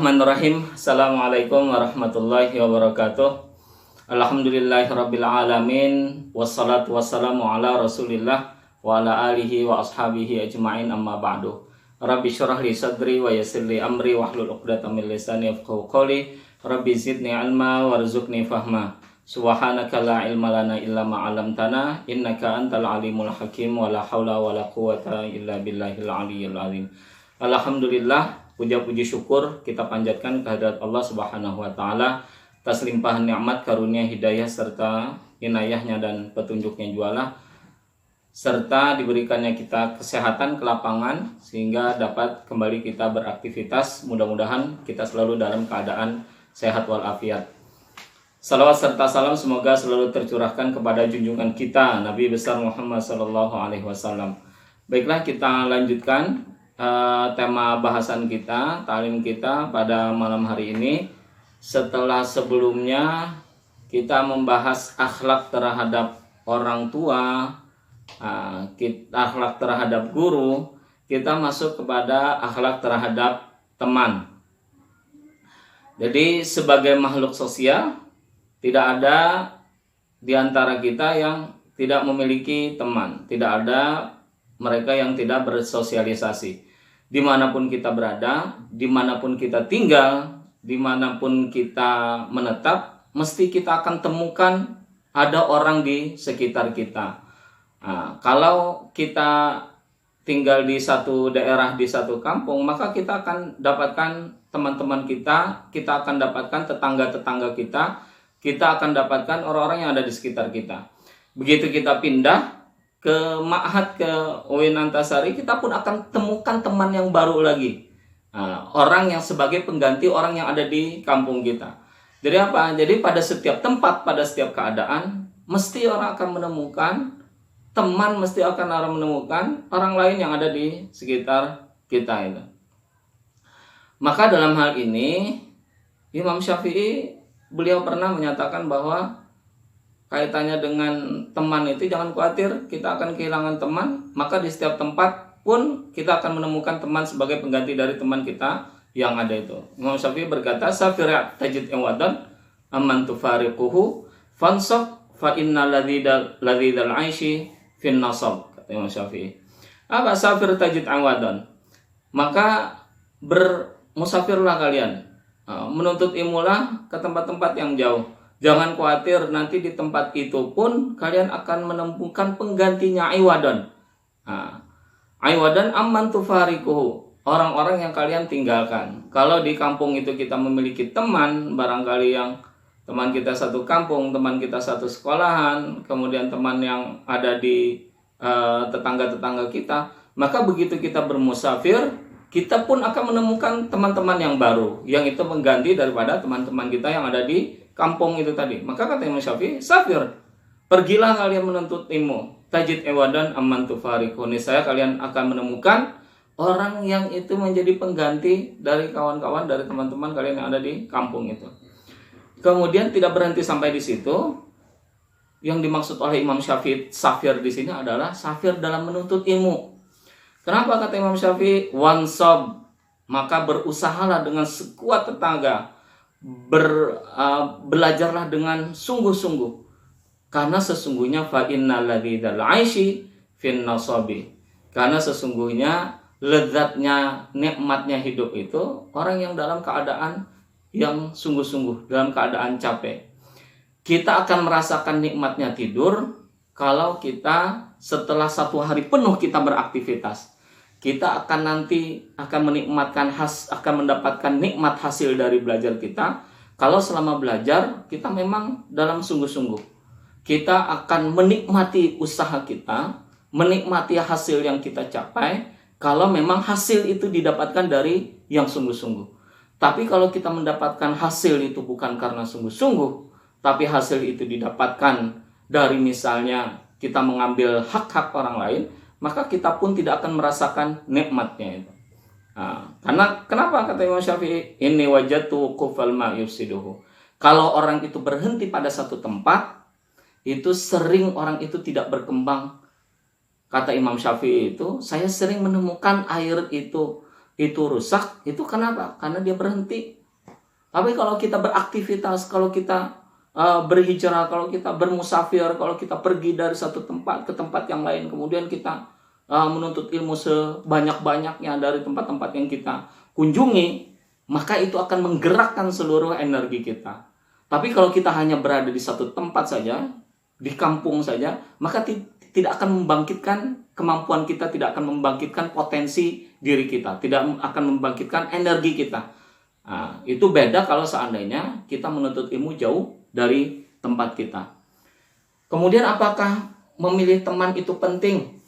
Bismillahirrahmanirrahim. Assalamualaikum warahmatullahi wabarakatuh. Alhamdulillahirabbil alamin. Wassalatu wassalamu ala Rasulillah wa ala alihi wa ashabihi ajmain, amma ba'du. Rabbi syrah li sadri wa yassir li amri wahlul 'uqdatam min lisani yafqahu qawli. Rabbi zidni ilma warzuqni fahma. Subhanaka la ilma lana illa ma 'allamtana innaka antal alimul hakim wa la haula wa la quwwata illa billahil aliyyil azim. Alhamdulillah, puja-puji syukur kita panjatkan kehadirat Allah Subhanahu wa taala atas limpahan nikmat, karunia, hidayah serta inayahnya dan petunjuknya jualah, serta diberikannya kita kesehatan, kelapangan sehingga dapat kembali kita beraktivitas. Mudah-mudahan kita selalu dalam keadaan sehat walafiat. Salawat serta salam semoga selalu tercurahkan kepada junjungan kita Nabi besar Muhammad SAW. Baiklah, kita lanjutkan tema bahasan kita, talim kita pada malam hari ini. Setelah sebelumnya kita membahas akhlak terhadap orang tua, akhlak terhadap guru, kita masuk kepada akhlak terhadap teman. Jadi sebagai makhluk sosial, tidak ada di antara kita yang tidak memiliki teman. Tidak ada mereka yang tidak bersosialisasi. Dimanapun kita berada, dimanapun kita tinggal, dimanapun kita menetap, mesti kita akan temukan ada orang di sekitar kita. Kalau kita tinggal di satu daerah, di satu kampung, maka kita akan dapatkan teman-teman kita akan dapatkan tetangga-tetangga kita akan dapatkan orang-orang yang ada di sekitar kita. Begitu kita pindah ke Ma'had, ke UIN Antasari, kita pun akan temukan teman yang baru lagi. Orang yang sebagai pengganti orang yang ada di kampung kita. Jadi apa? Jadi pada setiap tempat, pada setiap keadaan, mesti orang akan menemukan teman, mesti akan orang menemukan orang lain yang ada di sekitar kita itu. Maka dalam hal ini, Imam Syafi'i, beliau pernah menyatakan bahwa kaitannya dengan teman itu, jangan khawatir kita akan kehilangan teman, maka di setiap tempat pun kita akan menemukan teman sebagai pengganti dari teman kita yang ada itu. Imam Syafi'i berkata, "Safira tajid awadan amman tufariquhu fansab fa innal ladzidal aishi fin nasab," kata Imam Syafi'i. Apa safir tajid awadan? Maka bermusafirlah kalian, menuntut ilmulah ke tempat-tempat yang jauh. Jangan khawatir, nanti di tempat itu pun kalian akan menemukan penggantinya iwadan. Iwadan amman tufarikuhu, orang-orang yang kalian tinggalkan. Kalau di kampung itu kita memiliki teman, barangkali yang teman kita satu kampung, teman kita satu sekolahan, kemudian teman yang ada di tetangga-tetangga kita, maka begitu kita bermusafir, kita pun akan menemukan teman-teman yang baru, yang itu mengganti daripada teman-teman kita yang ada di kampung itu tadi. Maka kata Imam Syafi'i, "Safir, pergilah kalian menuntut ilmu. Tajid ewadan amman tufariqu." Niscaya kalian akan menemukan orang yang itu menjadi pengganti dari kawan-kawan, dari teman-teman kalian yang ada di kampung itu. Kemudian tidak berhenti sampai di situ. Yang dimaksud oleh Imam Syafi'i safir di sini adalah safir dalam menuntut ilmu. Kenapa kata Imam Syafi'i? Wansab, maka berusahalah dengan sekuat tenaga. Belajarlah dengan sungguh-sungguh, karena sesungguhnya fa innal ladzidal aishi fin nasabi, karena sesungguhnya lezatnya, nikmatnya hidup itu orang yang dalam keadaan yang sungguh-sungguh, dalam keadaan capek. Kita akan merasakan nikmatnya tidur kalau kita setelah satu hari penuh kita beraktivitas. Kita akan nanti akan mendapatkan nikmat hasil dari belajar kita kalau selama belajar kita memang dalam sungguh-sungguh. Kita akan menikmati usaha kita, menikmati hasil yang kita capai kalau memang hasil itu didapatkan dari yang sungguh-sungguh. Tapi kalau kita mendapatkan hasil itu bukan karena sungguh-sungguh, tapi hasil itu didapatkan dari misalnya kita mengambil hak-hak orang lain, maka kita pun tidak akan merasakan nikmatnya itu. Karena kenapa kata Imam Syafi'i, ini wajatu kufal ma yufsiduhu. Kalau orang itu berhenti pada satu tempat, itu sering orang itu tidak berkembang. Kata Imam Syafi'i itu, saya sering menemukan air itu itu rusak, itu kenapa? Karena dia berhenti. Tapi kalau kita beraktivitas, kalau kita berhijrah, kalau kita bermusafir, kalau kita pergi dari satu tempat ke tempat yang lain, kemudian kita menuntut ilmu sebanyak-banyaknya dari tempat-tempat yang kita kunjungi, maka itu akan menggerakkan seluruh energi kita. Tapi kalau kita hanya berada di satu tempat saja, di kampung saja, maka tidak akan membangkitkan kemampuan kita, tidak akan membangkitkan potensi diri kita, tidak akan membangkitkan energi kita. Nah, itu beda kalau seandainya kita menuntut ilmu jauh dari tempat kita. Kemudian apakah memilih teman itu penting?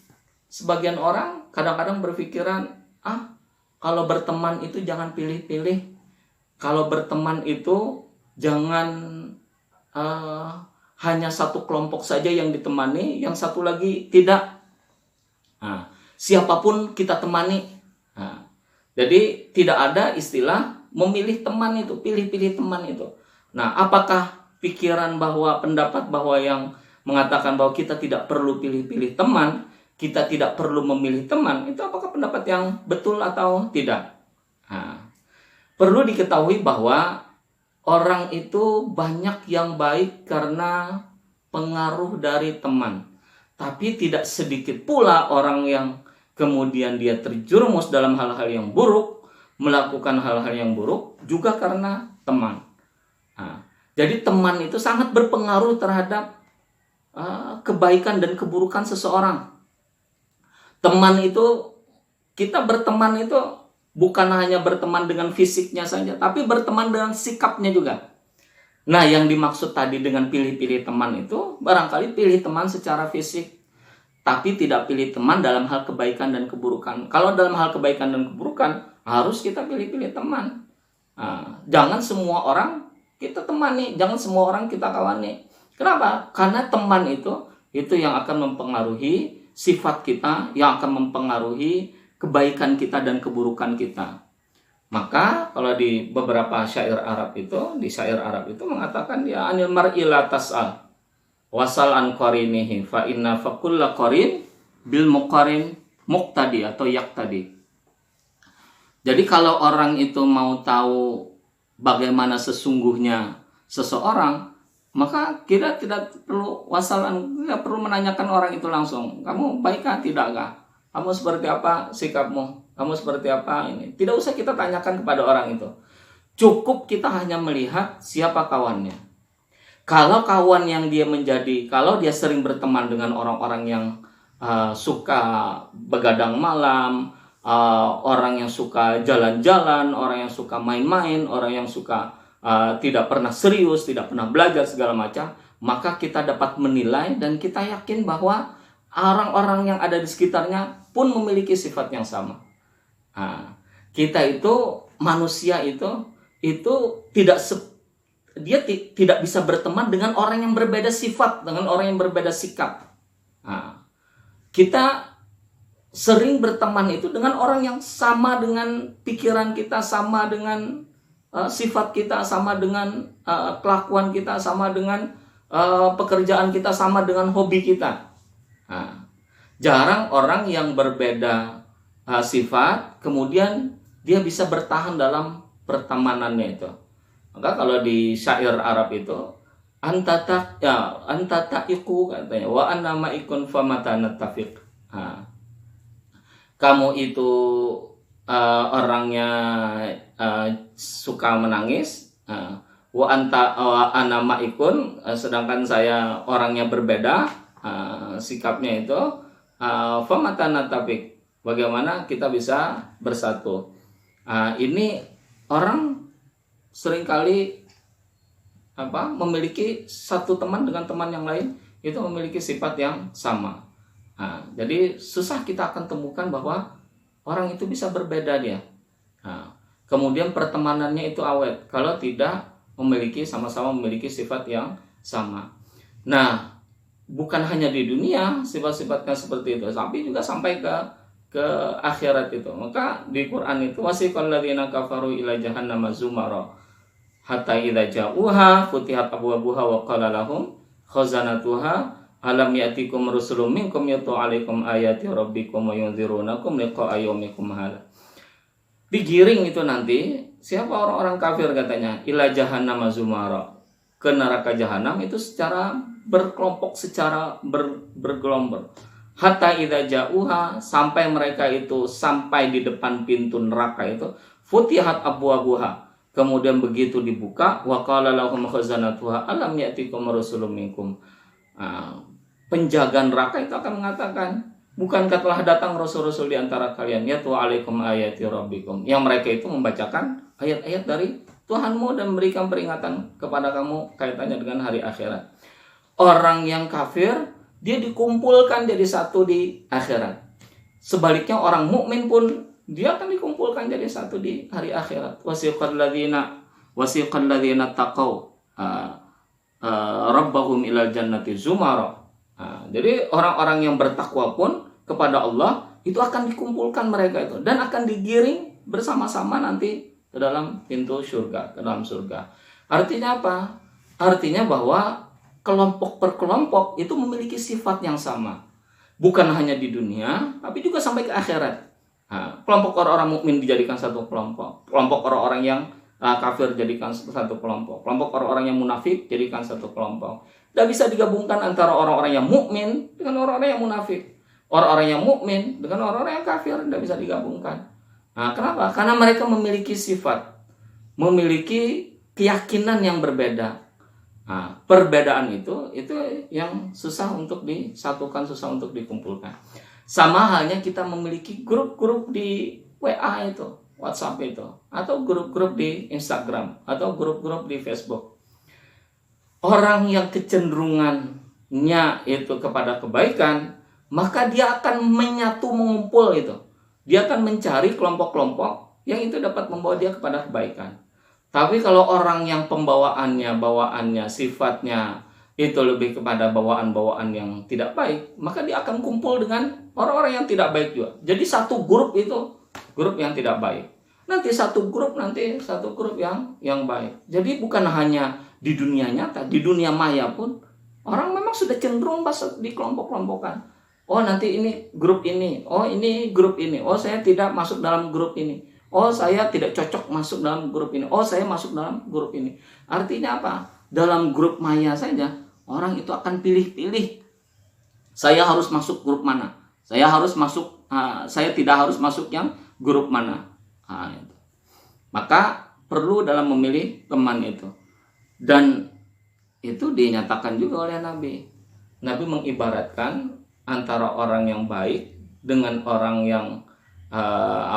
Sebagian orang kadang-kadang berpikiran, kalau berteman itu jangan pilih-pilih. Kalau berteman itu jangan hanya satu kelompok saja yang ditemani, yang satu lagi tidak. Nah, siapapun kita temani. Nah, jadi tidak ada istilah memilih teman itu, pilih-pilih teman itu. Nah, apakah pikiran bahwa pendapat bahwa yang mengatakan bahwa kita tidak perlu pilih-pilih teman, kita tidak perlu memilih teman, itu apakah pendapat yang betul atau tidak? Nah, perlu diketahui bahwa orang itu banyak yang baik karena pengaruh dari teman. Tapi tidak sedikit pula orang yang kemudian dia terjerumus dalam hal-hal yang buruk, melakukan hal-hal yang buruk juga karena teman. Nah, jadi teman itu sangat berpengaruh terhadap kebaikan dan keburukan seseorang. Teman itu, kita berteman itu bukan hanya berteman dengan fisiknya saja, tapi berteman dengan sikapnya juga. Nah, yang dimaksud tadi dengan pilih-pilih teman itu, barangkali pilih teman secara fisik, tapi tidak pilih teman dalam hal kebaikan dan keburukan. Kalau dalam hal kebaikan dan keburukan, harus kita pilih-pilih teman. Nah, jangan semua orang kita temani, jangan semua orang kita kawani. Kenapa? Karena teman itu yang akan mempengaruhi sifat kita, yang akan mempengaruhi kebaikan kita dan keburukan kita. Maka kalau di beberapa syair Arab itu, di syair Arab itu mengatakan dia anil mar'i la tas'al wasal an qarinihi fa inna fa kulla qarin bil muqarin muqtadi atau yaqtadi. Jadi kalau orang itu mau tahu bagaimana sesungguhnya seseorang, maka kita tidak perlu wasalan, tidak perlu menanyakan orang itu langsung. Kamu baikkah, tidakkah? Kamu seperti apa sikapmu? Kamu seperti apa ini? Tidak usah kita tanyakan kepada orang itu. Cukup kita hanya melihat siapa kawannya. Kalau kawan yang dia menjadi, kalau dia sering berteman dengan orang-orang yang suka begadang malam, orang yang suka jalan-jalan, orang yang suka main-main, orang yang suka tidak pernah serius, tidak pernah belajar segala macam, maka kita dapat menilai dan kita yakin bahwa orang-orang yang ada di sekitarnya pun memiliki sifat yang sama. Nah, kita itu manusia itu tidak bisa berteman dengan orang yang berbeda sifat, dengan orang yang berbeda sikap. Nah, kita sering berteman itu dengan orang yang sama dengan pikiran kita, sama dengan sifat kita, sama dengan kelakuan kita, sama dengan pekerjaan kita, sama dengan hobi kita. Nah, jarang orang yang berbeda sifat kemudian dia bisa bertahan dalam pertemanannya itu. Maka kalau di syair Arab itu antata'iku katanya wa annama ikun famatanatafiq. Kamu itu orangnya suka menangis, wa anama ikun, sedangkan saya orangnya berbeda sikapnya itu, famatanatafiq. Bagaimana kita bisa bersatu? Ini orang seringkali memiliki satu teman dengan teman yang lain itu memiliki sifat yang sama. Jadi susah kita akan temukan bahwa orang itu bisa berbeda dia. Kemudian pertemanannya itu awet kalau tidak sama-sama memiliki sifat yang sama. Nah, bukan hanya di dunia sifat-sifatnya seperti itu, tapi juga sampai ke akhirat itu. Maka di Quran itu wasiqal ladzina kafaru ila jahannama zumara hatta idza ja'uha futihat abwabuha wa qala lahum khazanatuha alam ya'tikum rusulun minkum yatlu 'alaikum ayati rabbikum wa yunzirunakum liqa'a yaumikum hadza. digiring itu nanti siapa orang-orang kafir katanya ila jahannam zumara, ke neraka jahanam itu secara berkelompok, secara bergelombol. Hatta idza ja'uha, sampai mereka itu sampai di depan pintu neraka itu, futihat abwabuha, kemudian begitu dibuka, wa qala lahum khazanatuha alam ya'tikum rasulun minkum. Penjaga neraka itu akan mengatakan, bukankah telah datang rasul-rasul di antara kalian, yatlu alaikum ayati rabbikum, yang mereka itu membacakan ayat-ayat dari Tuhanmu dan memberikan peringatan kepada kamu kaitannya dengan hari akhirat. Orang yang kafir dia dikumpulkan jadi satu di akhirat. Sebaliknya orang mukmin pun dia akan dikumpulkan jadi satu di hari akhirat. Wasiqal ladzina taqau rabbahum ilal jannati zumara. Jadi orang-orang yang bertakwa pun kepada Allah itu akan dikumpulkan mereka itu dan akan digiring bersama-sama nanti ke dalam pintu surga, ke dalam surga. Artinya apa? Artinya bahwa kelompok per kelompok itu memiliki sifat yang sama. Bukan hanya di dunia, tapi juga sampai ke akhirat. Kelompok orang-orang mukmin dijadikan satu kelompok. Kelompok orang-orang yang kafir jadikan satu kelompok. Kelompok orang-orang yang munafik jadikan satu kelompok. Tidak bisa digabungkan antara orang-orang yang mukmin dengan orang-orang yang munafik. Orang-orang yang mukmin dengan orang-orang yang kafir tidak bisa digabungkan. Kenapa? Karena mereka memiliki sifat, memiliki keyakinan yang berbeda. Perbedaan itu yang susah untuk disatukan, susah untuk dikumpulkan. Sama halnya kita memiliki grup-grup di WA itu, WhatsApp itu, atau grup-grup di Instagram, atau grup-grup di Facebook. Orang yang kecenderungannya itu kepada kebaikan, maka dia akan menyatu, mengumpul itu. Dia akan mencari kelompok-kelompok yang itu dapat membawa dia kepada kebaikan. Tapi kalau orang yang bawaannya, sifatnya itu lebih kepada bawaan-bawaan yang tidak baik, maka dia akan kumpul dengan orang-orang yang tidak baik juga. Jadi satu grup itu grup yang tidak baik. Nanti satu grup yang baik. Jadi bukan hanya di dunia nyata, di dunia maya pun orang memang sudah cenderung di kelompok-kelompokan. Oh nanti ini grup ini, oh ini grup ini, oh saya tidak masuk dalam grup ini. Oh saya tidak cocok masuk dalam grup ini. Oh saya masuk dalam grup ini. Artinya apa? Dalam grup maya saja orang itu akan pilih-pilih. Saya harus masuk grup mana? Saya tidak harus masuk yang grup mana? Itu. Maka perlu dalam memilih teman itu. Dan itu dinyatakan juga oleh Nabi. Nabi mengibaratkan antara orang yang baik dengan orang yang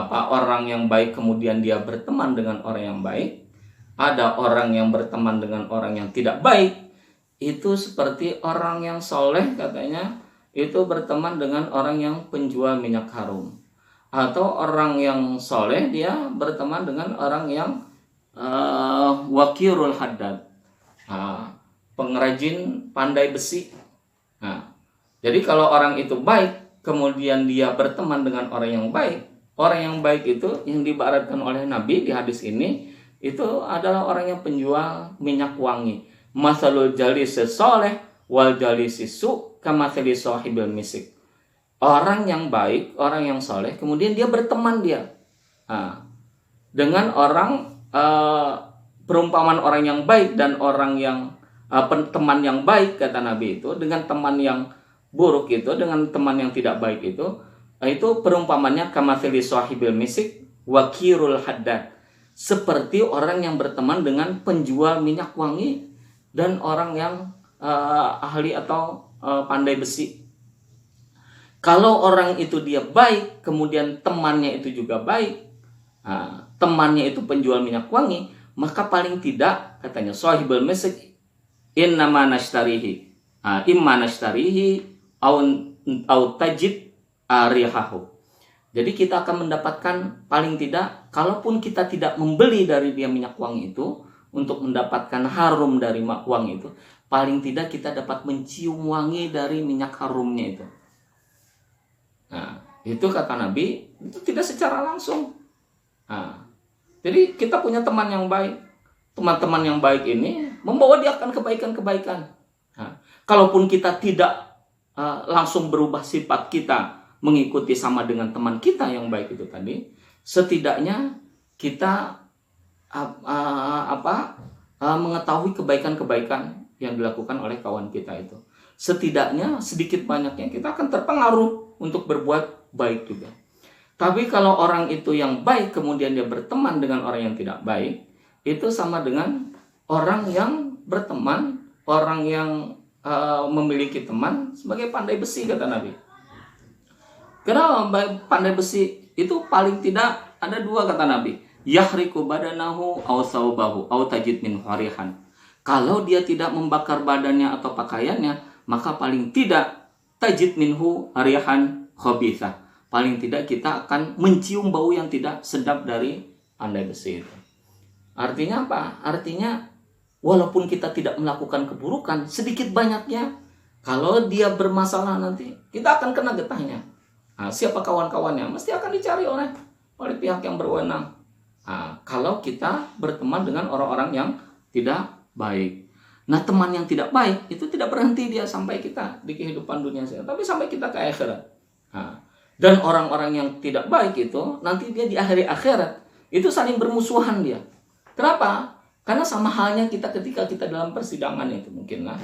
orang yang baik kemudian dia berteman dengan orang yang baik. Ada orang yang berteman dengan orang yang tidak baik, itu seperti orang yang soleh katanya itu berteman dengan orang yang penjual minyak harum, atau orang yang soleh dia berteman dengan orang yang wakirul haddad, pengrajin pandai besi. Jadi kalau orang itu baik kemudian dia berteman dengan orang yang baik, orang yang baik itu yang diibaratkan oleh Nabi di hadis ini itu adalah orang yang penjual minyak wangi. Masalul jalisi soleh wal jalisi su kamathali sahibil misik. Orang yang baik, orang yang soleh, kemudian dia berteman dengan orang perumpamaan orang yang baik dan orang yang teman yang baik kata Nabi itu dengan teman yang buruk itu, dengan teman yang tidak baik itu perumpamannya kamathali sahibil misik wakirul haddad, seperti orang yang berteman dengan penjual minyak wangi dan orang yang ahli atau pandai besi. Kalau orang itu dia baik, kemudian temannya itu juga baik, temannya itu penjual minyak wangi, maka paling tidak katanya sahibul misik innama nashtarihi imma nashtarihi au tajid rihahu. Jadi kita akan mendapatkan paling tidak, kalaupun kita tidak membeli dari dia minyak wangi itu untuk mendapatkan harum dari wangi itu, paling tidak kita dapat mencium wangi dari minyak harumnya itu. Itu kata Nabi, itu tidak secara langsung. Jadi kita punya teman yang baik. Teman-teman yang baik ini membawa dia akan kebaikan-kebaikan. Kalaupun kita tidak langsung berubah sifat kita mengikuti sama dengan teman kita yang baik itu tadi, setidaknya kita mengetahui kebaikan-kebaikan yang dilakukan oleh kawan kita itu. Setidaknya sedikit banyaknya kita akan terpengaruh untuk berbuat baik juga. Tapi kalau orang itu yang baik kemudian dia berteman dengan orang yang tidak baik, itu sama dengan orang yang berteman, orang yang memiliki teman sebagai pandai besi, kata Nabi. Kenapa pandai besi itu paling tidak ada dua, kata Nabi. Yahriku badanahu aw thawbahu aw tajid min harihan. Kalau dia tidak membakar badannya atau pakaiannya, maka paling tidak tajid minhu harihan khabithah. Paling tidak kita akan mencium bau yang tidak sedap dari pandai besi itu. Artinya apa? Artinya walaupun kita tidak melakukan keburukan, sedikit banyaknya kalau dia bermasalah nanti kita akan kena getahnya. Nah, siapa kawan-kawannya? Mesti akan dicari oleh pihak yang berwenang. Nah, kalau kita berteman dengan orang-orang yang tidak baik. Nah, teman yang tidak baik itu tidak berhenti dia sampai kita di kehidupan dunia saja, tapi sampai kita ke akhirat. Nah, dan orang-orang yang tidak baik itu nanti dia di akhir akhirat itu saling bermusuhan dia. Kenapa? Karena sama halnya kita ketika kita dalam persidangan itu mungkin lah.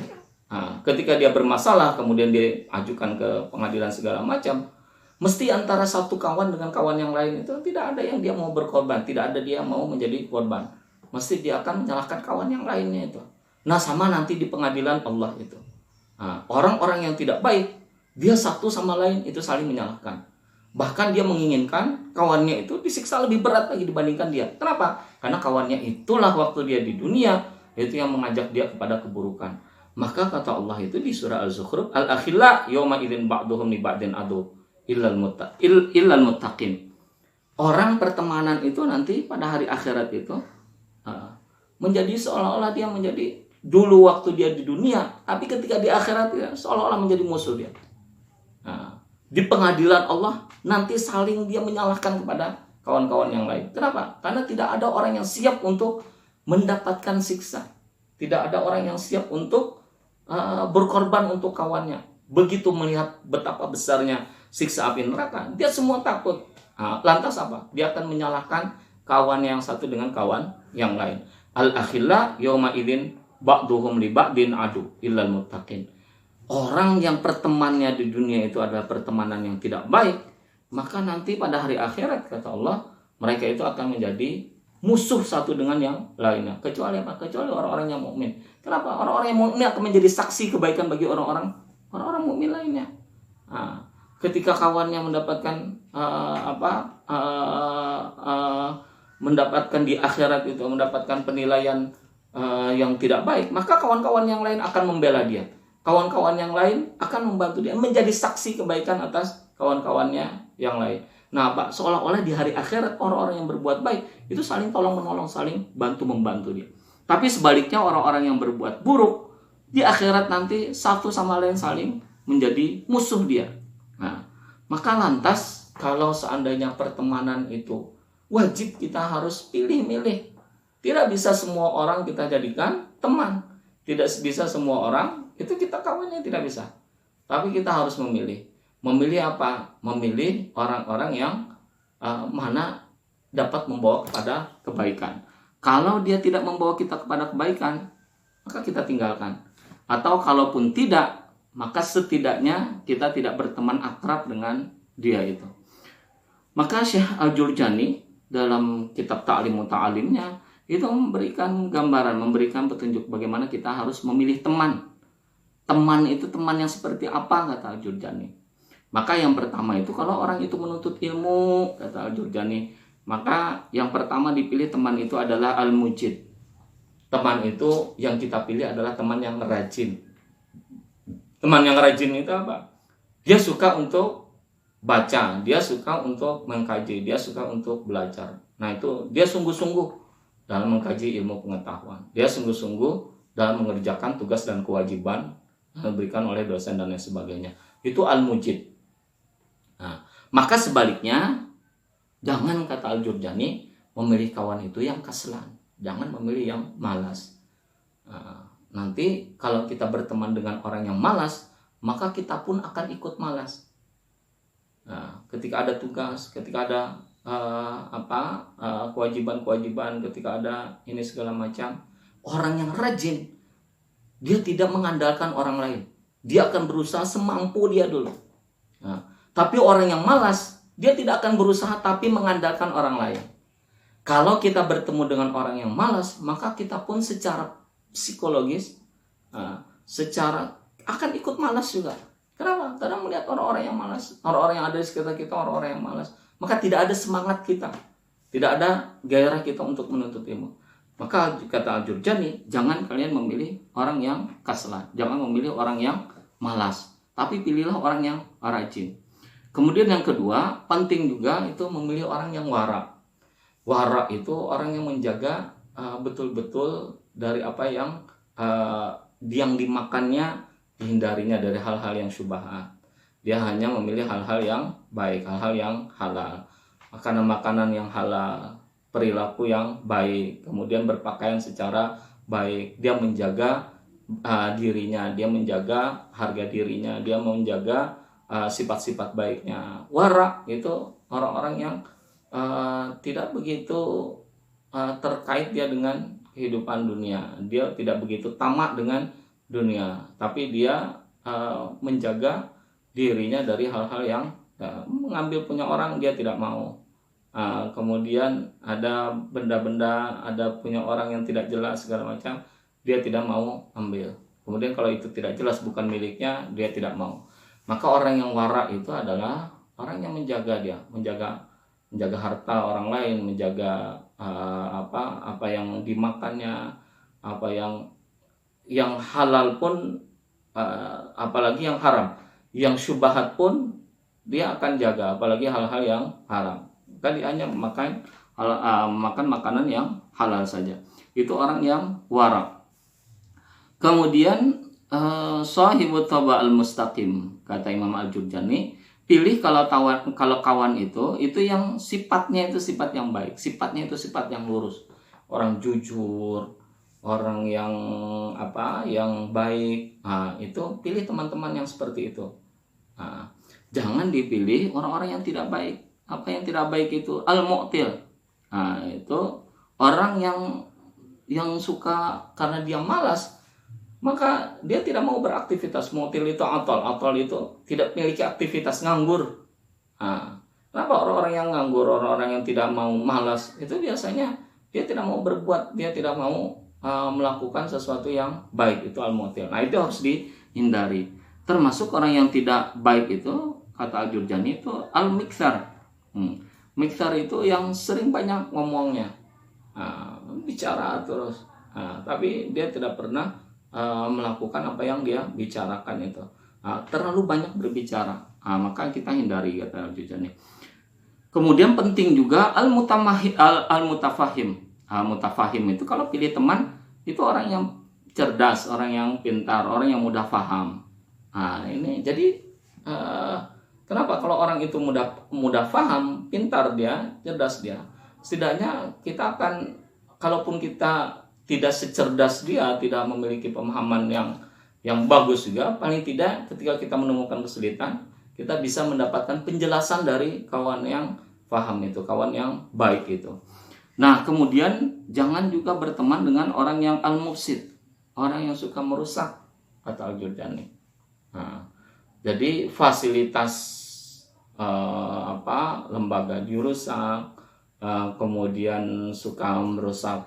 Nah, ketika dia bermasalah kemudian dia ajukan ke pengadilan segala macam, mesti antara satu kawan dengan kawan yang lain itu tidak ada yang dia mau berkorban, tidak ada dia mau menjadi korban. Mesti dia akan menyalahkan kawan yang lainnya itu. Nah, sama nanti di pengadilan Allah itu. Nah, orang-orang yang tidak baik dia satu sama lain itu saling menyalahkan. Bahkan dia menginginkan kawannya itu disiksa lebih berat lagi dibandingkan dia. Kenapa? Karena kawannya itulah waktu dia di dunia itu yang mengajak dia kepada keburukan. Maka kata Allah itu di surah Al-Zukhruf, al-akhilla yawma idzin ba'duhum li ba'din adu illal muttaqin. Orang pertemanan itu nanti pada hari akhirat itu menjadi seolah-olah dia menjadi dulu waktu dia di dunia, tapi ketika di akhirat dia seolah-olah menjadi musuh dia. Nah, di pengadilan Allah nanti saling dia menyalahkan kepada kawan-kawan yang lain. Kenapa? Karena tidak ada orang yang siap untuk mendapatkan siksa. Tidak ada orang yang siap untuk berkorban untuk kawannya. Begitu melihat betapa besarnya siksa api neraka, dia semua takut. Nah, lantas apa? Dia akan menyalahkan kawan yang satu dengan kawan yang lain. Al-akhilla yawma idzin ba'duhum li ba'din adu illal muttaqin. Orang yang pertemanannya di dunia itu adalah pertemanan yang tidak baik, maka nanti pada hari akhirat kata Allah, mereka itu akan menjadi musuh satu dengan yang lainnya. Kecuali apa? Kecuali orang-orang yang mukmin. Kenapa? Orang-orang yang mukmin akan menjadi saksi kebaikan bagi orang-orang mukmin lainnya. Nah, ketika kawannya mendapatkan mendapatkan di akhirat itu mendapatkan penilaian yang tidak baik, maka kawan-kawan yang lain akan membela dia. Kawan-kawan yang lain akan membantu dia menjadi saksi kebaikan atas kawan-kawannya yang lain. Nah, Pak, seolah-olah di hari akhirat orang-orang yang berbuat baik itu saling tolong-menolong, saling bantu-membantu dia. Tapi sebaliknya orang-orang yang berbuat buruk di akhirat nanti satu sama lain saling menjadi musuh dia. Nah, maka lantas kalau seandainya pertemanan itu wajib kita harus pilih-milih. Tidak bisa semua orang kita jadikan teman. Tidak bisa semua orang itu kita kawannya, tidak bisa. Tapi kita harus memilih. Memilih apa? Memilih orang-orang yang mana dapat membawa kepada kebaikan. Kalau dia tidak membawa kita kepada kebaikan, maka kita tinggalkan. Atau kalaupun tidak, maka setidaknya kita tidak berteman akrab dengan dia itu. Maka Syekh Al-Jurjani dalam kitab Ta'lim Muta'alimnya itu memberikan gambaran, memberikan petunjuk bagaimana kita harus memilih teman. Teman itu teman yang seperti apa, kata Al-Jurjani. Maka yang pertama itu kalau orang itu menuntut ilmu, kata Al-Jurjani, maka yang pertama dipilih teman itu adalah Al-Mujid. Teman itu yang kita pilih adalah teman yang rajin. Teman yang rajin itu apa? Dia suka untuk baca, dia suka untuk mengkaji, dia suka untuk belajar. Nah, itu dia sungguh-sungguh dalam mengkaji ilmu pengetahuan. Dia sungguh-sungguh dalam mengerjakan tugas dan kewajiban yang diberikan oleh dosen dan lain sebagainya. Itu Al-Mujid. Nah, maka sebaliknya, jangan, kata Al-Jurjani, memilih kawan itu yang kaslan. Jangan memilih yang malas. Nah, nanti kalau kita berteman dengan orang yang malas, maka kita pun akan ikut malas. Nah, ketika ada tugas, ketika ada kewajiban-kewajiban, ketika ada ini segala macam. Orang yang rajin, dia tidak mengandalkan orang lain. Dia akan berusaha semampu dia dulu. Nah, tapi orang yang malas, dia tidak akan berusaha tapi mengandalkan orang lain. Kalau kita bertemu dengan orang yang malas, maka kita pun secara psikologis, secara akan ikut malas juga. Kenapa? Karena melihat orang-orang yang malas, orang-orang yang ada di sekitar kita, orang-orang yang malas, maka tidak ada semangat kita, tidak ada gairah kita untuk menuntut ilmu. Maka kata Al-Jurjani, jangan kalian memilih orang yang kaslan, jangan memilih orang yang malas, tapi pilihlah orang yang rajin. Kemudian yang kedua, penting juga itu memilih orang yang wara. Wara itu orang yang menjaga betul-betul dari apa yang dimakannya, dihindarinya dari hal-hal yang syubhat. Dia hanya memilih hal-hal yang baik, hal-hal yang halal, makanan-makanan yang halal, perilaku yang baik, kemudian berpakaian secara baik. Dia menjaga dirinya, dia menjaga harga dirinya, dia menjaga sifat-sifat baiknya. Wara itu orang-orang yang tidak begitu terkait dia dengan kehidupan dunia. Dia tidak begitu tamak dengan dunia, tapi dia menjaga dirinya dari hal-hal yang mengambil punya orang dia tidak mau. Kemudian ada benda-benda, ada punya orang yang tidak jelas segala macam, dia tidak mau ambil. Kemudian kalau itu tidak jelas bukan miliknya, dia tidak mau. Maka orang yang wara itu adalah orang yang menjaga menjaga harta orang lain, menjaga apa yang dimakannya, apa yang halal pun, apalagi yang haram, yang syubhat pun dia akan jaga, apalagi hal-hal yang haram. Kan dia hanya makan makanan yang halal saja. Itu orang yang wara. Kemudian sahibut taba'al mustaqim, kata Imam Al-Jurjani, pilih kalau kawan itu yang sifatnya itu sifat yang baik, sifatnya itu sifat yang lurus, orang jujur, orang yang yang baik. Itu pilih teman-teman yang seperti itu. Jangan dipilih orang-orang yang tidak baik. Apa yang tidak baik itu? Al-mu'til. Itu orang yang suka, karena dia malas, maka dia tidak mau beraktivitas. Mu'til itu atol itu tidak memiliki aktivitas, nganggur. Kenapa orang-orang yang nganggur, orang-orang yang tidak mau, malas, itu biasanya dia tidak mau berbuat, dia tidak mau melakukan sesuatu yang baik. Itu al-mu'til. Nah, itu harus dihindari. Termasuk orang yang tidak baik itu, kata Al-Jurjani, itu al-mikthar. Mikthar itu yang sering banyak ngomongnya, bicara terus, tapi dia tidak pernah melakukan apa yang dia bicarakan itu. Terlalu banyak berbicara, maka kita hindari, kata Al-Jurjani. Kemudian penting juga al-mutafahim. Mutafahim itu kalau pilih teman, itu orang yang cerdas, orang yang pintar, orang yang mudah paham. Ini jadi kenapa kalau orang itu mudah paham, pintar dia, cerdas dia, setidaknya kita akan, kalaupun kita tidak secerdas dia, tidak memiliki pemahaman yang bagus juga, paling tidak ketika kita menemukan kesulitan, kita bisa mendapatkan penjelasan dari kawan yang paham itu, kawan yang baik itu. Nah, kemudian jangan juga berteman dengan orang yang al-mufsid, orang yang suka merusak, kata Al-Jurjani. Jadi fasilitas lembaga dirusak, kemudian suka merusak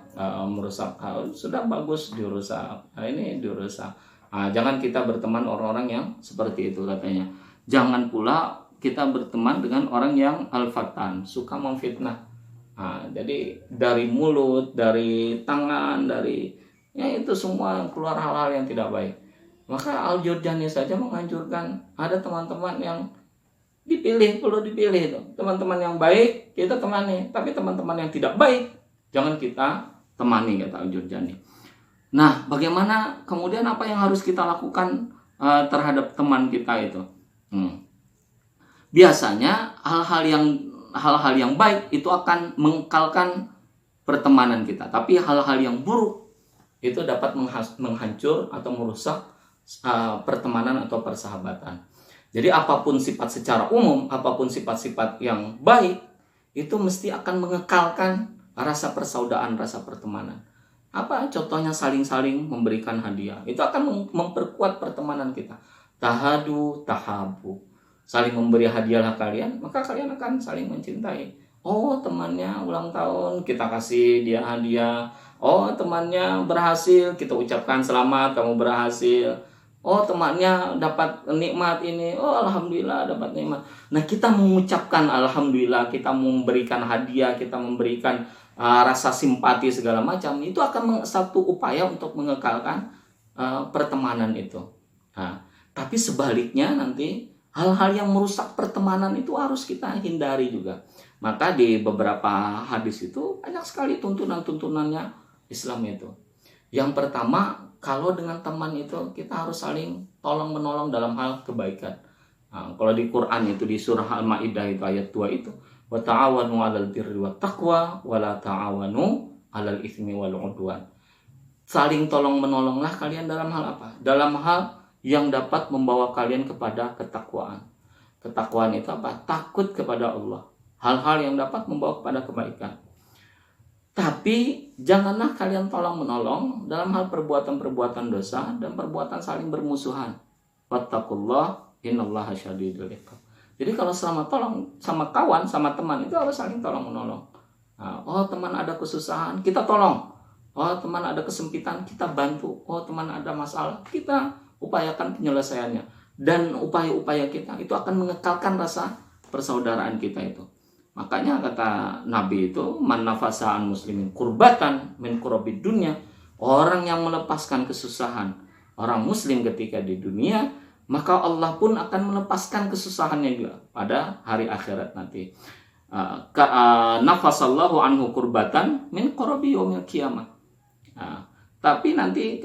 hal sudah bagus dirusak. Ini dirusak. Jangan kita berteman orang-orang yang seperti itu, katanya. Jangan pula kita berteman dengan orang yang al-fatan, suka memfitnah. Jadi dari mulut, dari tangan, dari itu semua keluar hal-hal yang tidak baik. Maka Al-Jurjani saja menganjurkan ada teman-teman yang perlu dipilih itu. Teman-teman yang baik kita temani, tapi teman-teman yang tidak baik jangan kita temani, kata Al-Jurjani. Nah, bagaimana kemudian, apa yang harus kita lakukan terhadap teman kita itu? Biasanya hal-hal yang baik itu akan mengekalkan pertemanan kita, tapi hal-hal yang buruk itu dapat menghancur atau merusak pertemanan atau persahabatan. Jadi apapun sifat secara umum, apapun sifat-sifat yang baik itu mesti akan mengekalkan rasa persaudaraan, rasa pertemanan. Apa contohnya? Saling-saling memberikan hadiah. Itu akan memperkuat pertemanan kita. Tahadu, tahabu. Saling memberi hadiahlah kalian, maka kalian akan saling mencintai. Oh, temannya ulang tahun, kita kasih dia hadiah. Oh, temannya berhasil, kita ucapkan selamat, kamu berhasil. Oh, temannya dapat nikmat ini. Oh, alhamdulillah dapat nikmat. Nah, kita mengucapkan alhamdulillah, kita memberikan hadiah, kita memberikan rasa simpati segala macam, itu akan satu upaya untuk mengekalkan pertemanan itu. Nah, tapi sebaliknya nanti hal-hal yang merusak pertemanan itu harus kita hindari juga. Maka di beberapa hadis itu banyak sekali tuntunan-tuntunannya Islam itu. Yang pertama, kalau dengan teman itu kita harus saling tolong-menolong dalam hal kebaikan. Nah, kalau di Quran itu di surah Al-Maidah itu ayat 2 itu, wa ta'awanu 'alal birri wat taqwa wa la ta'awanu 'alal itsmi wal 'udwan. Saling tolong-menolonglah kalian dalam hal apa? Dalam hal yang dapat membawa kalian kepada ketakwaan. Ketakwaan itu apa? Takut kepada Allah. Hal-hal yang dapat membawa kepada kebaikan. Tapi janganlah kalian tolong-menolong dalam hal perbuatan-perbuatan dosa dan perbuatan saling bermusuhan. Wattaqullah innallaha syadidul iqab. Jadi kalau sama kawan, sama teman itu harus saling tolong-menolong. Nah, oh, teman ada kesusahan, kita tolong. Oh, teman ada kesempitan, kita bantu. Oh, teman ada masalah, kita upayakan penyelesaiannya. Dan upaya-upaya kita itu akan mengekalkan rasa persaudaraan kita itu. Makanya kata Nabi itu, man nafasa an muslimin kurbatan min kurabid dunya, orang yang melepaskan kesusahan orang muslim ketika di dunia, maka Allah pun akan melepaskan kesusahannya juga pada hari akhirat nanti. Nafasallahu anhu kurbatan min kurabi yaumil qiyamah. Tapi nanti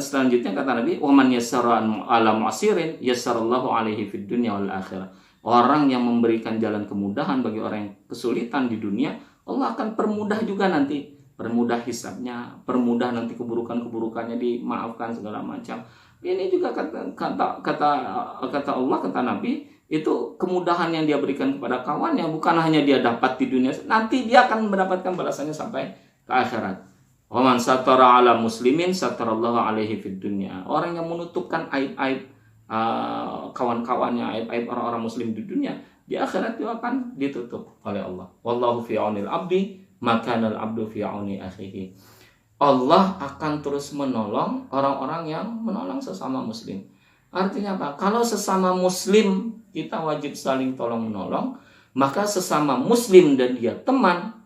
selanjutnya kata Nabi, wa man yassara ala mu'sirin yassarallahu alaihi fid dunya wal akhirah. Orang yang memberikan jalan kemudahan bagi orang yang kesulitan di dunia, Allah akan permudah juga nanti. Permudah hisabnya, permudah nanti keburukan-keburukannya dimaafkan segala macam. Ini juga kata Allah, kata Nabi, itu kemudahan yang dia berikan kepada kawannya, bukan hanya dia dapat di dunia, nanti dia akan mendapatkan balasannya sampai ke akhirat. Wa man satara ala muslimin satarallahu alaihi fid dunya. Orang yang menutupkan aib-aib kawan-kawannya, aib-aib orang-orang muslim di dunia, di akhirat itu akan ditutup oleh Allah. Wallahu fi aunil abdi makanal abdu fi auni akhihi. Allah akan terus menolong orang-orang yang menolong sesama muslim. Artinya apa? Kalau sesama muslim kita wajib saling tolong menolong, maka sesama muslim dan dia teman,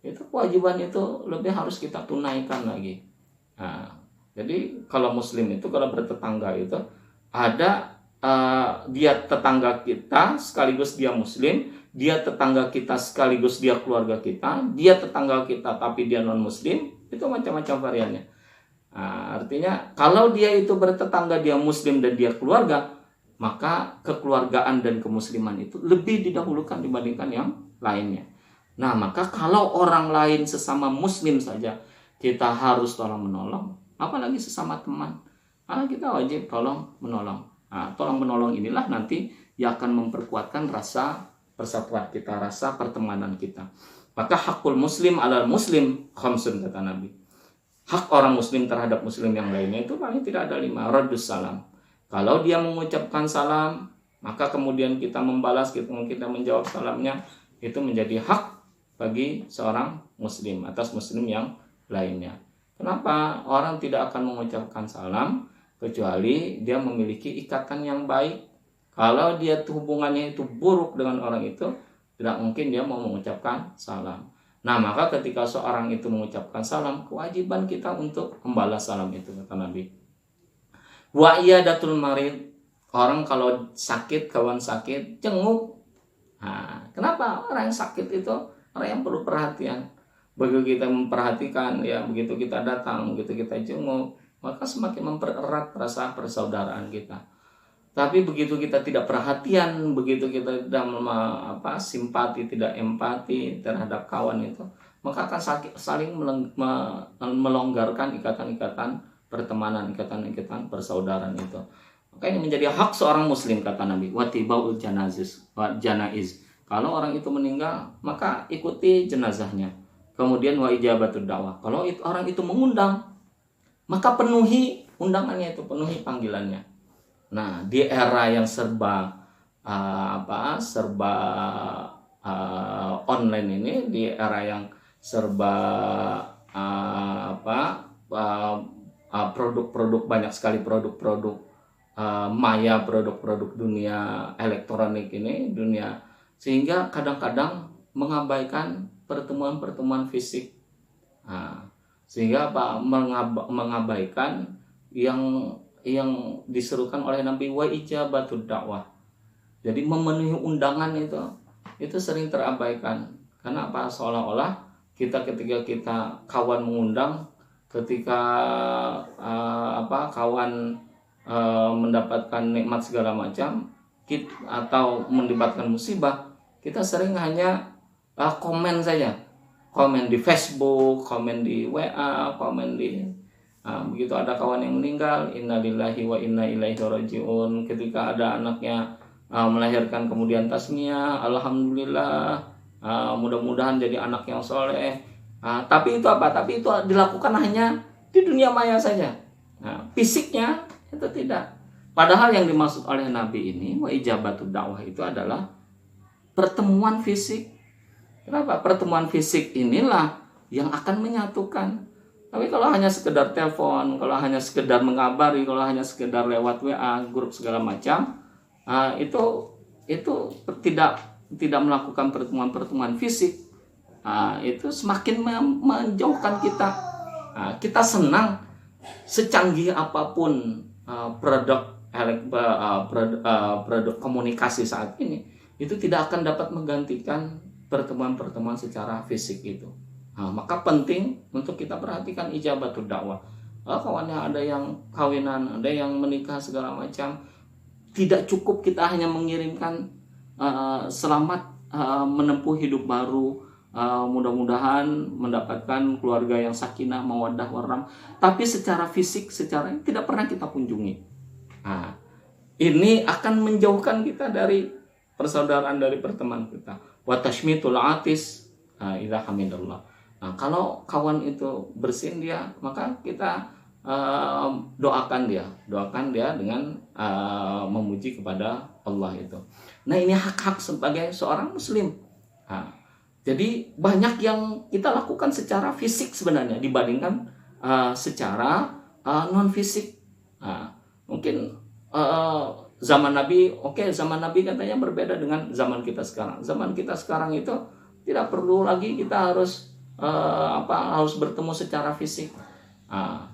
itu kewajiban itu lebih harus kita tunaikan lagi. Nah, jadi kalau muslim itu, kalau bertetangga itu ada dia tetangga kita sekaligus dia muslim, dia tetangga kita sekaligus dia keluarga kita, dia tetangga kita tapi dia non muslim, itu macam-macam variannya. Nah, artinya kalau dia itu bertetangga dia muslim dan dia keluarga, maka kekeluargaan dan kemusliman itu lebih didahulukan dibandingkan yang lainnya. Nah, maka kalau orang lain sesama muslim saja kita harus tolong menolong, apalagi sesama teman, kita wajib tolong menolong. Nah, tolong menolong inilah nanti yang akan memperkuatkan rasa persatuan kita, rasa pertemanan kita. Maka hakul muslim alal muslim khamsun, kata Nabi. Hak orang muslim terhadap muslim yang lainnya itu paling tidak ada 5. Raddus salam. Kalau dia mengucapkan salam, maka kemudian kita membalas, kita menjawab salamnya, itu menjadi hak bagi seorang muslim atas muslim yang lainnya. Kenapa? Orang tidak akan mengucapkan salam kecuali dia memiliki ikatan yang baik. Kalau dia hubungannya itu buruk dengan orang itu, tidak mungkin dia mau mengucapkan salam. Nah, maka ketika seorang itu mengucapkan salam, kewajiban kita untuk membalas salam itu, kata Nabi. Wa iyadatul marid, orang kalau sakit, kawan sakit, jenguk. Nah, kenapa? Orang yang sakit itu orang yang perlu perhatian. Begitu kita memperhatikan, ya begitu kita datang, begitu kita jenguk, maka semakin mempererat rasa persaudaraan kita. Tapi begitu kita tidak perhatian, begitu kita tidak simpati, tidak empati terhadap kawan itu, maka akan saling melonggarkan ikatan-ikatan pertemanan, ikatan-ikatan persaudaraan itu. Maka ini menjadi hak seorang muslim, kata Nabi. Watibaul janaiz. Kalau orang itu meninggal, maka ikuti jenazahnya. Kemudian wa ijabatud dakwah. Kalau orang itu mengundang, maka penuhi undangannya itu, penuhi panggilannya. Nah, di era yang serba online ini, di era yang serba produk-produk, banyak sekali produk-produk maya, produk-produk dunia elektronik ini, sehingga kadang-kadang mengabaikan pertemuan-pertemuan fisik. Sehingga mengabaikan yang diserukan oleh Nabi, wa ijabatud dakwah. Jadi memenuhi undangan itu sering terabaikan. Karena apa? Seolah-olah ketika kita kawan mengundang, ketika kawan mendapatkan nikmat segala macam, atau mendapatkan musibah, kita sering hanya komen saja, komen di Facebook, komen di WA, komen di begitu ada kawan yang meninggal, innalillahi wa inna ilaihi rajiun. Ketika ada anaknya melahirkan, kemudian tasmiyah, alhamdulillah, mudah-mudahan jadi anak yang soleh. Tapi itu apa? Tapi itu dilakukan hanya di dunia maya saja. Fisiknya itu tidak. Padahal yang dimaksud oleh Nabi ini, wa ijabatud dakwah, itu adalah pertemuan fisik. Kenapa? Pertemuan fisik inilah yang akan menyatukan. Tapi kalau hanya sekedar telepon, kalau hanya sekedar mengabari, kalau hanya sekedar lewat WA, grup segala macam, itu tidak melakukan pertemuan-pertemuan fisik, itu semakin menjauhkan kita. Kita senang secanggih apapun produk komunikasi saat ini, itu tidak akan dapat menggantikan pertemuan-pertemuan secara fisik itu. Maka penting untuk kita perhatikan ijabatud dakwah. Kawannya ada yang kawinan, ada yang menikah segala macam, tidak cukup kita hanya mengirimkan selamat menempuh hidup baru, mudah-mudahan mendapatkan keluarga yang sakinah, mawaddah warahmah, tapi secara fisik, secara tidak pernah kita kunjungi. Ini akan menjauhkan kita dari persaudaraan, dari pertemanan kita. Wa tashmitul atis idza hamidallah. Kalau kawan itu bersin dia, maka kita doakan dia dengan memuji kepada Allah itu. Nah, ini hak-hak sebagai seorang muslim. Jadi banyak yang kita lakukan secara fisik sebenarnya dibandingkan secara non fisik. Mungkin zaman Nabi, zaman Nabi katanya berbeda dengan zaman kita sekarang. Zaman kita sekarang itu tidak perlu lagi kita harus bertemu secara fisik,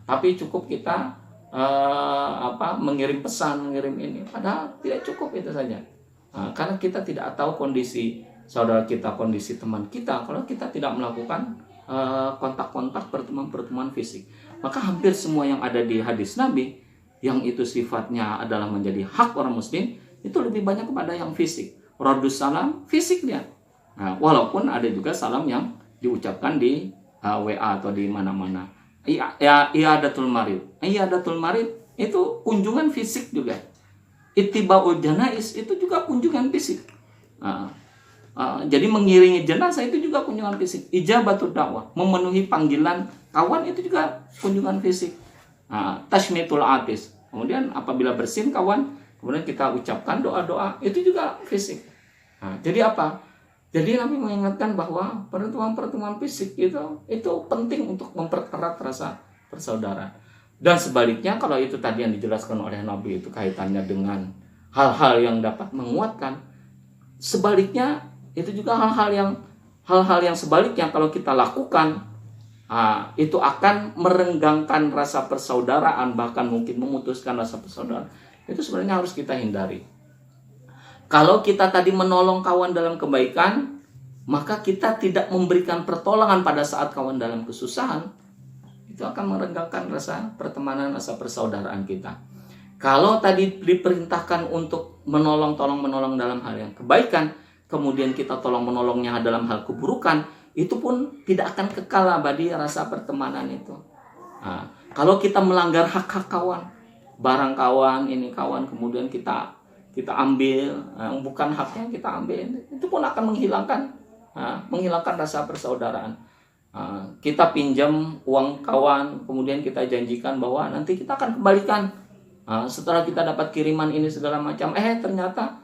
tapi cukup kita mengirim pesan, mengirim ini. Padahal tidak cukup itu saja, karena kita tidak tahu kondisi saudara kita, kondisi teman kita, kalau kita tidak melakukan kontak-kontak, pertemuan-pertemuan fisik. Maka hampir semua yang ada di hadis Nabi, yang itu sifatnya adalah menjadi hak orang muslim, itu lebih banyak kepada yang fisik. Radus salam, fisik dia. Walaupun ada juga salam yang diucapkan di WA atau di mana-mana. Iyadatul marid. Iyadatul marid itu kunjungan fisik juga. Ittiba'ul janais itu juga kunjungan fisik. Jadi mengiringi jenazah itu juga kunjungan fisik. Ijabatud dakwah, memenuhi panggilan kawan, itu juga kunjungan fisik. Tashmitul atis. Kemudian apabila bersin kawan, kemudian kita ucapkan doa-doa, itu juga fisik. Jadi apa? Jadi Nabi mengingatkan bahwa pertemuan-pertemuan fisik itu penting untuk mempererat rasa persaudaraan. Dan sebaliknya, kalau itu tadi yang dijelaskan oleh Nabi itu kaitannya dengan hal-hal yang dapat menguatkan, sebaliknya itu juga hal-hal yang sebaliknya kalau kita lakukan, itu akan merenggangkan rasa persaudaraan, bahkan mungkin memutuskan rasa persaudaraan. Itu sebenarnya harus kita hindari. Kalau kita tadi menolong kawan dalam kebaikan, maka kita tidak memberikan pertolongan pada saat kawan dalam kesusahan, itu akan merenggangkan rasa pertemanan, rasa persaudaraan kita. Kalau tadi diperintahkan untuk menolong dalam hal yang kebaikan, kemudian kita tolong menolongnya dalam hal keburukan, itu pun tidak akan kekal abadi rasa pertemanan itu. Kalau kita melanggar hak-hak kawan, barang kawan, ini kawan, kemudian kita kita ambil, yang bukan haknya kita ambil, itu pun akan menghilangkan rasa persaudaraan. Kita pinjam uang kawan, kemudian kita janjikan bahwa nanti kita akan kembalikan setelah kita dapat kiriman ini segala macam. Ternyata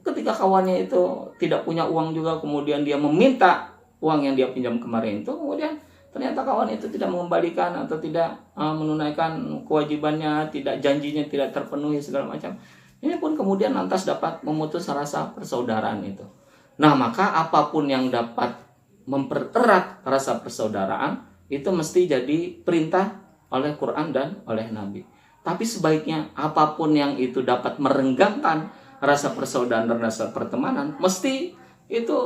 ketika kawannya itu tidak punya uang juga, kemudian dia meminta uang yang dia pinjam kemarin itu, kemudian ternyata kawan itu tidak mengembalikan atau tidak menunaikan kewajibannya, janjinya tidak terpenuhi segala macam. Ini pun kemudian lantas dapat memutus rasa persaudaraan itu. Nah, maka apapun yang dapat mempererat rasa persaudaraan itu mesti jadi perintah oleh Quran dan oleh Nabi. Tapi sebaiknya apapun yang itu dapat merenggangkan rasa persaudaraan dan rasa pertemanan, mesti itu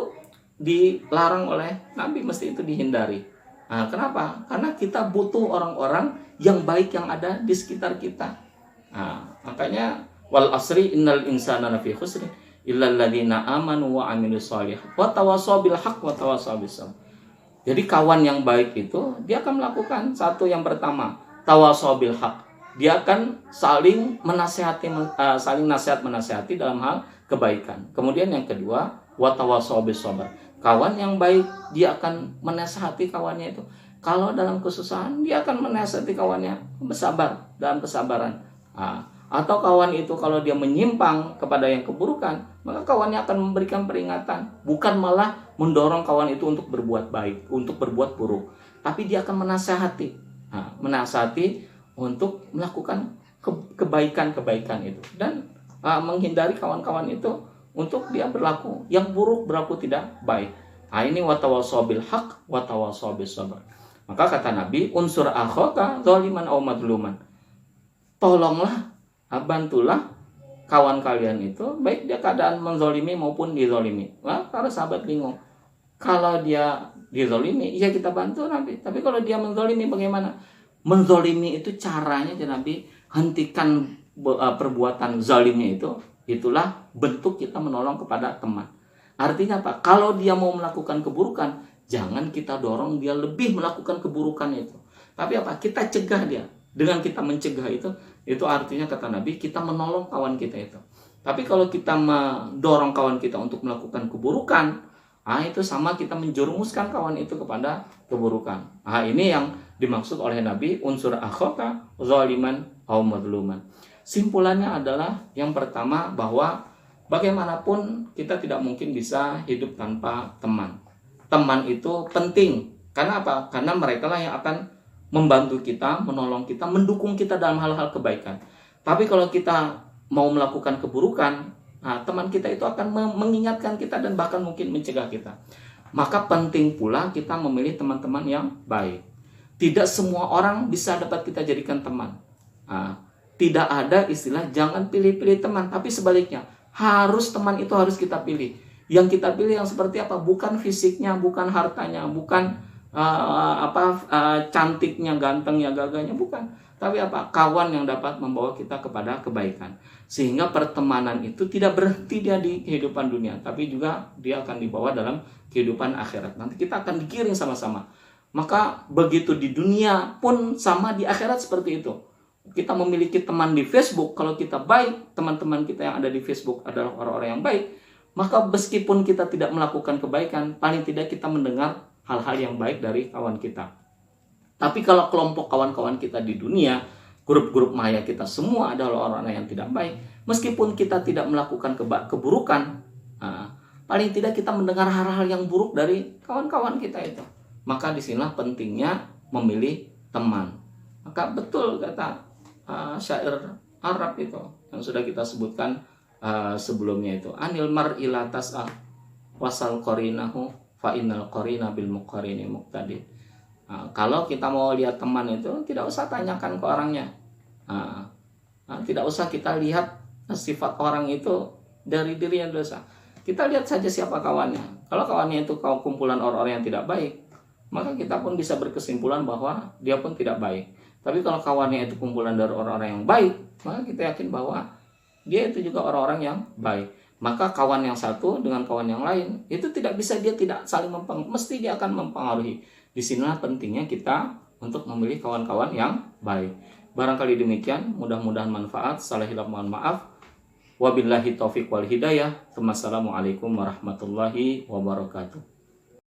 dilarang oleh Nabi, mesti itu dihindari. Kenapa? Karena kita butuh orang-orang yang baik yang ada di sekitar kita. Makanya wal asri innal insana lafi khusr illal ladzina amanu wa amilus shalihat wa tawassaw bil haqq wa tawassaw bis sabr. Jadi kawan yang baik itu dia akan melakukan satu, yang pertama tawassaw bil haqq. Dia akan saling menasihati, saling nasihat menasihati dalam hal kebaikan. Kemudian yang kedua wa tawassaw bis sabr. Kawan yang baik dia akan menasihati kawannya itu. Kalau dalam kesusahan dia akan menasihati kawannya bersabar, dalam kesabaran. Atau kawan itu kalau dia menyimpang kepada yang keburukan, maka kawannya akan memberikan peringatan, bukan malah mendorong kawan itu untuk berbuat baik, untuk berbuat buruk, tapi dia akan menasihati, untuk melakukan kebaikan-kebaikan itu, dan menghindari kawan-kawan itu untuk dia berlaku yang buruk, berlaku tidak baik. Ini watawassaw bil haqq watawassaw bis sabr. Maka kata Nabi, unsur akhaka zaliman aw madluman. Tolonglah, bantulah kawan kalian itu, baik dia keadaan menzolimi maupun dizolimi. Para sahabat bingung. Kalau dia dizolimi, ya kita bantu Nabi. Tapi kalau dia menzolimi bagaimana? Menzolimi itu caranya Nabi hentikan perbuatan zalimnya itu. Itulah bentuk kita menolong kepada teman. Artinya apa? Kalau dia mau melakukan keburukan, jangan kita dorong dia lebih melakukan keburukan itu. Tapi apa? Kita cegah dia. Dengan kita mencegah itu artinya kata Nabi kita menolong kawan kita itu. Tapi kalau kita mendorong kawan kita untuk melakukan keburukan, itu sama kita menjerumuskan kawan itu kepada keburukan. Ini yang dimaksud oleh Nabi unsur akhaka zaliman aw madluman. Simpulannya adalah yang pertama bahwa bagaimanapun kita tidak mungkin bisa hidup tanpa teman. Teman itu penting. Karena apa? Karena mereka lah yang akan membantu kita, menolong kita, mendukung kita dalam hal-hal kebaikan. Tapi kalau kita mau melakukan keburukan, teman kita itu akan mengingatkan kita dan bahkan mungkin mencegah kita. Maka penting pula kita memilih teman-teman yang baik. Tidak semua orang bisa dapat kita jadikan teman. Tidak ada istilah jangan pilih-pilih teman, tapi sebaliknya harus teman itu harus kita pilih. Yang kita pilih yang seperti apa? Bukan fisiknya, bukan hartanya, bukan cantiknya, gantengnya, gagahnya, bukan. Tapi apa? Kawan yang dapat membawa kita kepada kebaikan. Sehingga pertemanan itu tidak berhenti dia di kehidupan dunia, tapi juga dia akan dibawa dalam kehidupan akhirat. Nanti kita akan digiring sama-sama. Maka begitu di dunia pun sama, di akhirat seperti itu. Kita memiliki teman di Facebook, kalau kita baik, teman-teman kita yang ada di Facebook adalah orang-orang yang baik, maka meskipun kita tidak melakukan kebaikan, paling tidak kita mendengar hal-hal yang baik dari kawan kita. Tapi kalau kelompok kawan-kawan kita di dunia, grup-grup maya kita semua adalah orang-orang yang tidak baik, meskipun kita tidak melakukan keburukan, paling tidak kita mendengar hal-hal yang buruk dari kawan-kawan kita itu. Maka disinilah pentingnya memilih teman. Maka betul kata syair Arab itu yang sudah kita sebutkan sebelumnya itu, anil mar'i la tas'al wasal qarinahu fa innal qarina bil muqarini muqtadi. Kalau kita mau lihat teman itu tidak usah tanyakan ke orangnya. Tidak usah kita lihat sifat orang itu dari dirinya dosa. Kita lihat saja siapa kawannya. Kalau kawannya itu kumpulan orang-orang yang tidak baik, maka kita pun bisa berkesimpulan bahwa dia pun tidak baik. Tapi kalau kawannya itu kumpulan dari orang-orang yang baik, maka kita yakin bahwa dia itu juga orang-orang yang baik. Maka kawan yang satu dengan kawan yang lain itu tidak bisa, dia tidak saling mempengaruhi, mesti dia akan mempengaruhi. Disinilah pentingnya kita untuk memilih kawan-kawan yang baik. Barangkali demikian, mudah-mudahan manfaat. Salah hilaf mohon maaf. Wabillahi taufiq wal hidayah. Wassalamualaikum warahmatullahi wabarakatuh.